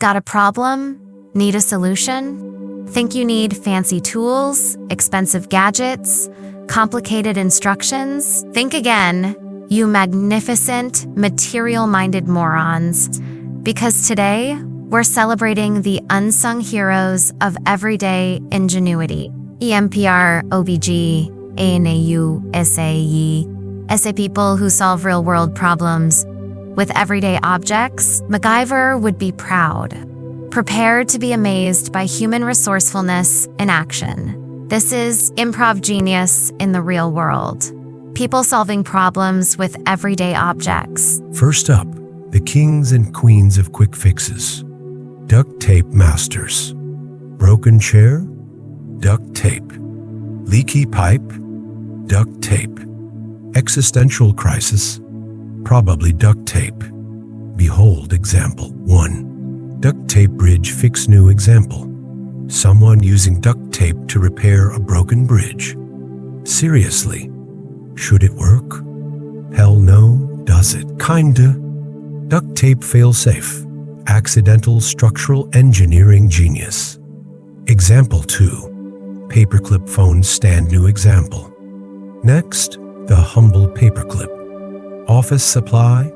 Got a problem? Need a solution? Think you need fancy tools, expensive gadgets, complicated instructions? Think again, you magnificent, material-minded morons. Because today, we're celebrating the unsung heroes of everyday ingenuity. IMPROV GENIUS people who solve real-world problems with everyday objects. MacGyver would be proud. Prepared to be amazed by human resourcefulness in action. This is improv genius in the real world. People solving problems with everyday objects. First up, the kings and queens of quick fixes. Duct tape masters. Broken chair? Duct tape. Leaky pipe? Duct tape. Existential crisis? Probably duct tape. Behold example 1. Duct tape bridge fix. New example. Someone using duct tape to repair a broken bridge. Seriously, should it work? Hell no, does it? Kinda. Duct tape fail-safe. Accidental structural engineering genius. Example 2. Paperclip phone stand. New example. Next, the humble paperclip. Office supply?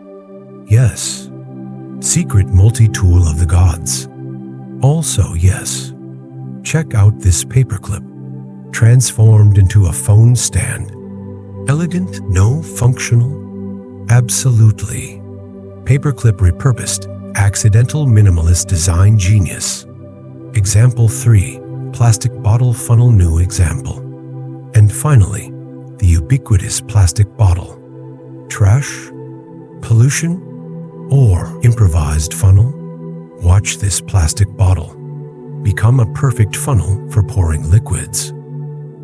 Yes. Secret multi-tool of the gods? Also yes. Check out this paperclip. Transformed into a phone stand. Elegant? No. Functional? Absolutely. Paperclip repurposed. Accidental minimalist design genius. Example 3. Plastic bottle funnel. New example. And finally, the ubiquitous plastic bottle. Trash? Pollution? Or improvised funnel? Watch this plastic bottle become a perfect funnel for pouring liquids.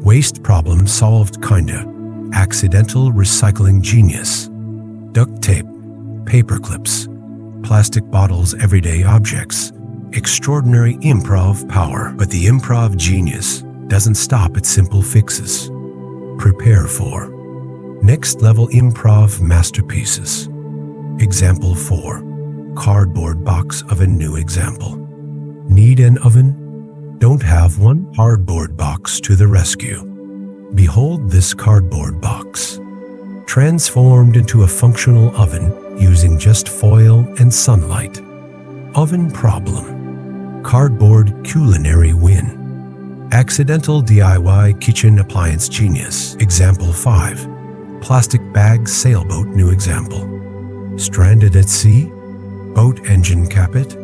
Waste problem solved. Kinda. Accidental recycling genius. Duct tape, paper clips, plastic bottles, everyday objects. Extraordinary improv power. But the improv genius doesn't stop at simple fixes. Prepare for next level improv masterpieces. Example 4. Cardboard box oven. New example. Need an oven? Don't have one? Cardboard box to the rescue. Behold this cardboard box. Transformed into a functional oven using just foil and sunlight. Oven problem. Cardboard culinary win. Accidental DIY kitchen appliance genius. Example 5. Plastic bag sailboat. New example. Stranded at sea? Boat engine cap it?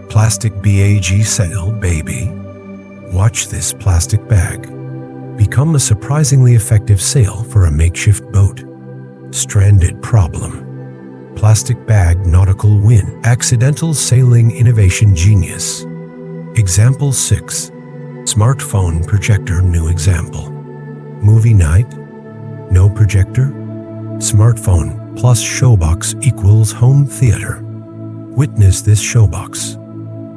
Plastic bag sail, baby. Watch this plastic bag become a surprisingly effective sail for a makeshift boat. Stranded problem. Plastic bag nautical win. Accidental sailing innovation genius. Example 6. Smartphone projector. New example. Movie night? No projector? Smartphone plus showbox equals home theater. Witness this showbox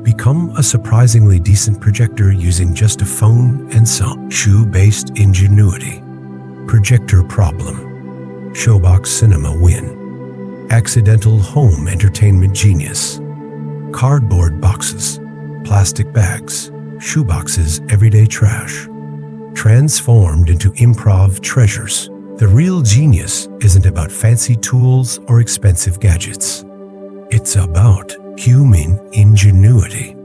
become a surprisingly decent projector using just a phone and some shoe-based ingenuity. Projector problem. Showbox cinema win. Accidental home entertainment genius. Cardboard boxes, plastic bags, shoeboxes, everyday trash. Transformed into improv treasures. The real genius isn't about fancy tools or expensive gadgets. It's about human ingenuity.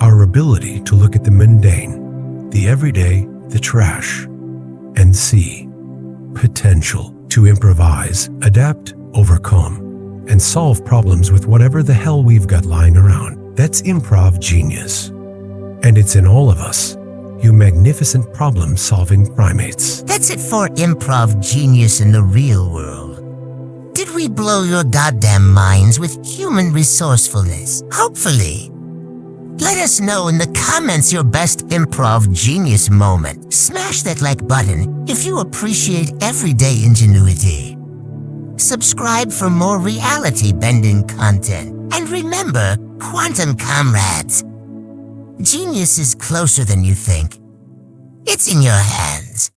Our ability to look at the mundane, the everyday, the trash, and see potential to improvise, adapt, overcome, and solve problems with whatever the hell we've got lying around. That's improv genius. And it's in all of us, you magnificent problem-solving primates. That's it for improv genius in the real world. Did we blow your goddamn minds with human resourcefulness? Hopefully. Let us know in the comments your best improv genius moment. Smash that like button if you appreciate everyday ingenuity. Subscribe for more reality-bending content. And remember, quantum comrades, genius is closer than you think. It's in your hands.